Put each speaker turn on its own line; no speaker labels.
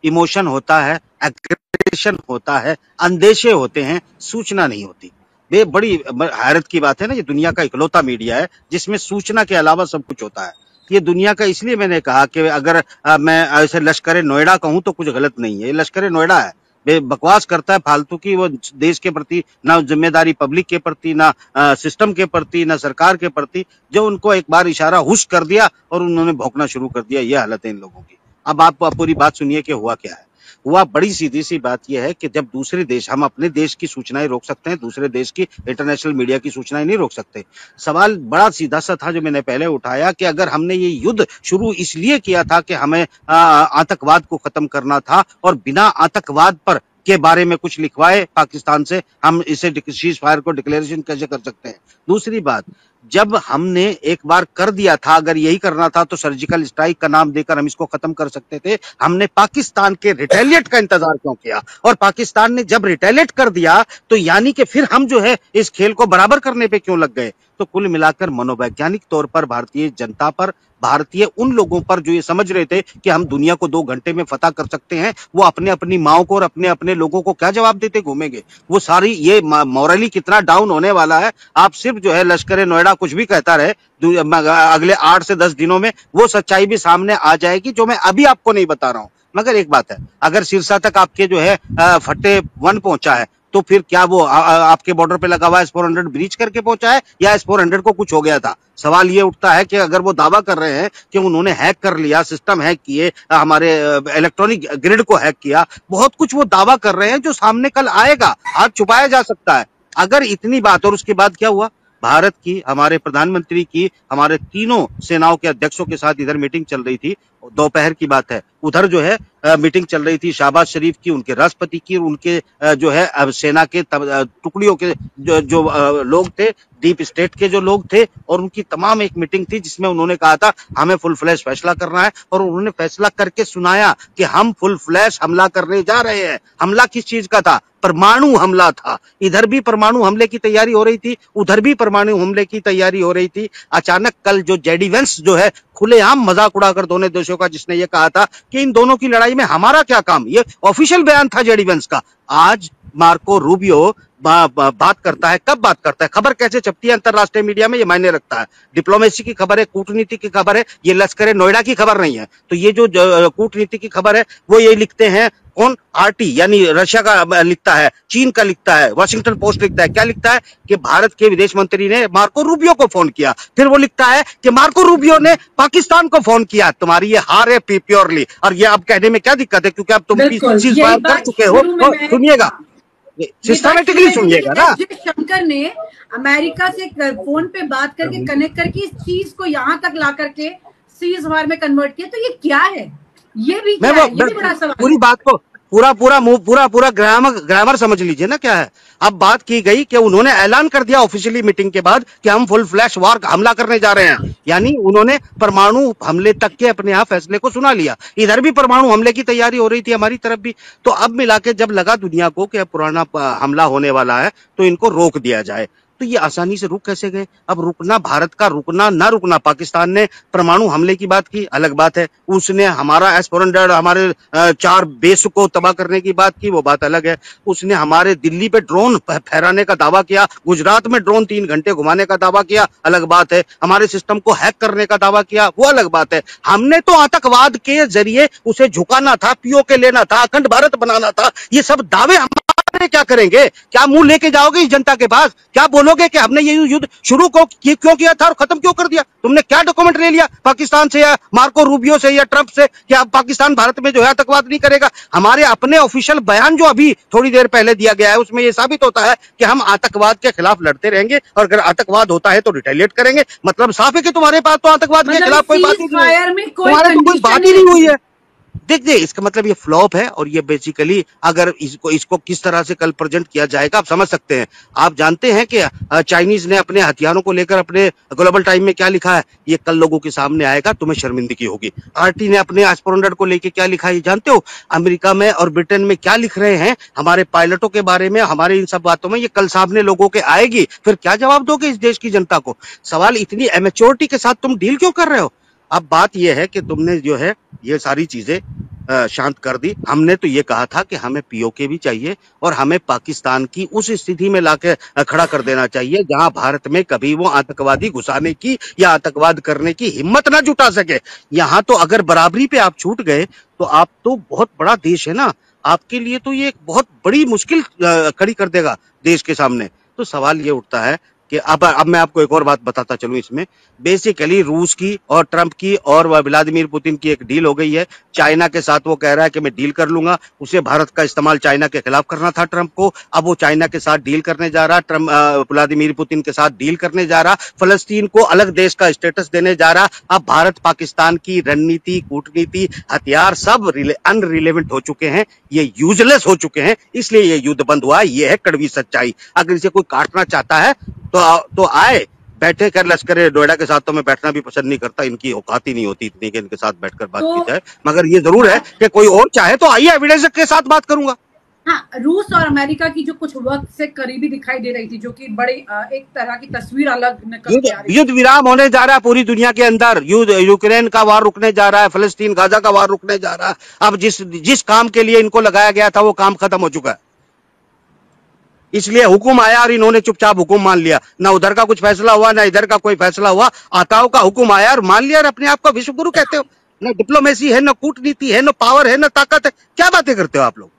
Emotion होता है, aggression होता है, अंदेशे होते हैं, सूचना नहीं होती। ये बड़ी हैरत की बात है ना, ये दुनिया का इकलौता मीडिया है जिसमें सूचना के अलावा सब कुछ होता है। ये दुनिया का, इसलिए मैंने कहा कि अगर मैं ऐसे लश्कर नोएडा कहूं तो कुछ गलत नहीं है। ये लश्कर नोएडा है, बकवास करता है फालतू की। वो देश के प्रति ना जिम्मेदारी, पब्लिक के प्रति ना सिस्टम के प्रति ना सरकार के प्रति। जो उनको एक बार इशारा हुश कर दिया और उन्होंने भौंकना शुरू कर दिया। ये हालत है इन लोगों की। अब आप पूरी बात सुनिए कि हुआ क्या है। हुआ बड़ी सीधी सी बात यह है कि जब दूसरे देश, हम अपने देश की सूचनाएं रोक सकते हैं, दूसरे देश की इंटरनेशनल मीडिया की सूचनाएं नहीं रोक सकते। सवाल बड़ा सीधा सा था जो मैंने पहले उठाया कि अगर हमने ये युद्ध शुरू इसलिए किया था कि हमें आतंकवाद को खत्म करना था और बिना आतंकवाद पर के बारे में कुछ लिखवाए पाकिस्तान से, हम इसे सीज फायर को डिक्लेरेशन कैसे कर सकते हैं। दूसरी बात, जब हमने एक बार कर दिया था, अगर यही करना था तो सर्जिकल स्ट्राइक का नाम देकर हम इसको खत्म कर सकते थे। हमने पाकिस्तान के रिटेलिएट का इंतजार क्यों किया? और पाकिस्तान ने जब रिटेलिएट कर दिया तो यानी कि फिर हम जो है इस खेल को बराबर करने पे क्यों लग गए? तो कुल मिलाकर मनोवैज्ञानिक तौर पर भारतीय जनता पर, भारतीय उन लोगों पर जो ये समझ रहे थे कि हम दुनिया को 2 घंटे में फतह कर सकते हैं, वो अपने अपनी माओ को और अपने अपने लोगों को क्या जवाब देते घूमेंगे? वो सारी ये मॉरली कितना डाउन होने वाला है। आप सिर्फ जो है लश्कर नोएडा कुछ भी कहता रहे, अगले 8 से 10 दिनों में वो सच्चाई भी सामने आ जाएगी जो मैं अभी आपको नहीं बता रहा हूं। मगर एक बात है, अगर सिरसा तक आपके जो है फटे 1 पहुंचा है तो फिर क्या वो आपके बॉर्डर पे लगा हुआ S-400 ब्रीच करके पहुंचा है या S-400 को कुछ हो गया था? सवाल ये उठता है कि अगर वो दावा कर रहे हैं कि उन्होंने हैक कर लिया, सिस्टम हैक किए, हमारे इलेक्ट्रॉनिक ग्रिड को हैक किया, बहुत कुछ वो दावा कर रहे हैं जो सामने कल आएगा, आज छुपाया जा सकता है। अगर इतनी बात, और उसके बाद क्या हुआ? भारत की, हमारे प्रधानमंत्री की, हमारे तीनों सेनाओं के अध्यक्षों के साथ इधर मीटिंग चल रही थी, दोपहर की बात है। उधर जो है मीटिंग चल रही थी शहबाज शरीफ की, उनके राष्ट्रपति की, उनके जो है सेना के टुकड़ियों के जो लोग थे, डीप स्टेट के जो लोग थे, और उनकी तमाम एक मीटिंग थी जिसमें उन्होंने कहा था हमें फुल फ्लैश फैसला करना है। और उन्होंने फैसला करके सुनाया कि हम फुल फ्लैश हमला करने जा रहे हैं। हमला किस चीज का था? परमाणु हमला था। इधर भी परमाणु हमले की तैयारी हो रही थी, उधर भी परमाणु हमले की तैयारी हो रही थी। अचानक कल जो जेडी वेंस जो है खुलेआम मजाक उड़ाकर दोनों देशों का, जिसने ये कहा था कि इन दोनों की लड़ाई में हमारा क्या काम, ये ऑफिशियल बयान था जेडी वेंस का। आज मार्को रूबियो बात करता है। कब बात करता है? खबर कैसे छपती है अंतरराष्ट्रीय मीडिया में, ये मायने रखता है। डिप्लोमेसी की खबर है, कूटनीति की खबर है, ये लश्कर नोएडा की खबर नहीं है। तो ये जो कूटनीति की खबर है वो ये लिखते हैं कौन? RT, यानी रशिया का लिखता है, चीन का लिखता है, वॉशिंगटन पोस्ट लिखता है। क्या लिखता है? कि भारत के विदेश मंत्री ने मार्को रूबियो को फोन किया। फिर वो लिखता है कि मार्को रूबियो ने पाकिस्तान को फोन किया। तुम्हारी ये हार है प्योरली। और ये अब कहने में क्या दिक्कत है? क्योंकि अब तुम चीज कर चुके हो। सुनिएगा, सिस्टमेटिकली सुनिएगा ना।
शंकर ने अमेरिका से फोन पे बात करके कनेक्ट करके इस चीज को यहाँ तक ला करके सीज वार में कन्वर्ट किया। तो ये क्या है? ये भी क्या है? ये भी बड़ा सवाल।
पूरी बात को पूरा ग्रामर समझ लीजिए ना क्या है। अब बात की गई कि उन्होंने ऐलान कर दिया ऑफिशियली मीटिंग के बाद कि हम फुल फ्लैश वार हमला करने जा रहे हैं। यानी उन्होंने परमाणु हमले तक के अपने यहाँ फैसले को सुना लिया। इधर भी परमाणु हमले की तैयारी हो रही थी, हमारी तरफ भी। तो अब मिला के जब लगा दुनिया को कि पुराना हमला होने वाला है तो इनको रोक दिया जाए, तो ये आसानी से रुक कैसे गए? अब रुकना, भारत का रुकना ना रुकना, पाकिस्तान ने परमाणु हमले की बात की, अलग बात है। उसने हमारा S-400 हमारे 4 बेस को तबाह करने की बात की, वो बात अलग है। उसने हमारे दिल्ली पे ड्रोन फहराने का दावा किया, गुजरात में ड्रोन 3 घंटे घुमाने का दावा किया, अलग बात है। हमारे सिस्टम को हैक करने का दावा किया, वो अलग बात है। हमने तो आतंकवाद के जरिए उसे झुकाना था, POK लेना था, अखंड भारत बनाना था। ये सब दावे क्या करेंगे? क्या मुंह लेके जाओगे इस जनता के पास? क्या बोलोगे कि हमने ये युद्ध शुरू क्यों किया था और खत्म क्यों कर दिया? तुमने क्या डॉक्यूमेंट ले लिया पाकिस्तान से या मार्को रूबियो से या ट्रंप से कि अब पाकिस्तान भारत में जो है आतंकवाद नहीं करेगा? हमारे अपने ऑफिशियल बयान जो अभी थोड़ी देर पहले दिया गया है उसमें यह साबित होता है कि हम आतंकवाद के खिलाफ लड़ते रहेंगे और अगर आतंकवाद होता है तो रिटेलिएट करेंगे। मतलब साफ है कि तुम्हारे पास तो आतंकवाद के खिलाफ कोई बात ही नहीं है, तुम्हारे तो कोई बात ही नहीं हुई है। देखिए, इसका मतलब ये फ्लॉप है। और ये बेसिकली अगर इसको किस तरह से कल प्रेजेंट किया जाएगा आप समझ सकते हैं। आप जानते हैं कि चाइनीज ने अपने हथियारों को लेकर अपने ग्लोबल टाइम में क्या लिखा है? ये कल लोगों के सामने आएगा, तुम्हें शर्मिंदगी होगी। RT ने अपने S-400 को लेकर क्या लिखा है ये जानते हो? अमेरिका में और ब्रिटेन में क्या लिख रहे हैं हमारे पायलटों के बारे में, हमारे इन सब बातों में, ये कल सामने लोगों के आएगी। फिर क्या जवाब दोगे इस देश की जनता को? सवाल, इतनी एमेच्योरिटी के साथ तुम डील क्यों कर रहे हो? अब बात यह है कि तुमने जो है ये सारी चीजें शांत कर दी। हमने तो ये कहा था कि हमें पीओके भी चाहिए और हमें पाकिस्तान की उस स्थिति में लाके खड़ा कर देना चाहिए जहां भारत में कभी वो आतंकवादी घुसाने की या आतंकवाद करने की हिम्मत ना जुटा सके। यहाँ तो अगर बराबरी पे आप छूट गए तो आप तो बहुत बड़ा देश है ना, आपके लिए तो ये एक बहुत बड़ी मुश्किल खड़ी कर देगा देश के सामने। तो सवाल ये उठता है कि अब मैं आपको एक और बात बताता चलूं इसमें। बेसिकली रूस की और ट्रंप की और व्लादिमीर पुतिन की एक डील हो गई है। चाइना के साथ वो कह रहा है कि मैं डील कर लूंगा, उसे भारत का इस्तेमाल चाइना के खिलाफ करना था ट्रंप को, अब वो चाइना के साथ डील करने जा रहा, ट्रंप व्लादिमीर पुतिन के साथ डील करने जा रहा, फलस्तीन को अलग देश का स्टेटस देने जा रहा। अब भारत पाकिस्तान की रणनीति, कूटनीति, हथियार सब अनरिलेवेंट हो चुके हैं, ये यूजलेस हो चुके हैं, इसलिए ये युद्ध बंद हुआ। ये है कड़वी सच्चाई। अगर इसे कोई काटना चाहता है तो आए, बैठे कर लश्कर नोएडा के साथ तो मैं बैठना भी पसंद नहीं करता, इनकी औकात ही नहीं होती इतनी कि इनके साथ बैठकर बात की जाए। मगर ये जरूर है कि कोई और चाहे तो आइए, एविडेंस के साथ बात करूंगा।
हाँ, रूस और अमेरिका की जो कुछ वक्त से करीबी दिखाई दे रही थी, जो कि बड़ी एक तरह की तस्वीर अलग निकल के आ रही है।
युद्ध विराम होने जा रहा है पूरी दुनिया के अंदर, यूक्रेन का वार रुकने जा रहा है, फलस्तीन गाजा का वार रुकने जा रहा है। अब जिस काम के लिए इनको लगाया गया था वो काम खत्म हो चुका है, इसलिए हुक्म आया और इन्होंने चुपचाप हुक्म मान लिया। ना उधर का कुछ फैसला हुआ, ना इधर का कोई फैसला हुआ, आताओं का हुक्म आया और मान लिया और अपने आप को विश्व गुरु कहते हो। न डिप्लोमेसी है, न कूटनीति है, न पावर है, न ताकत है, क्या बातें करते हो आप लोग।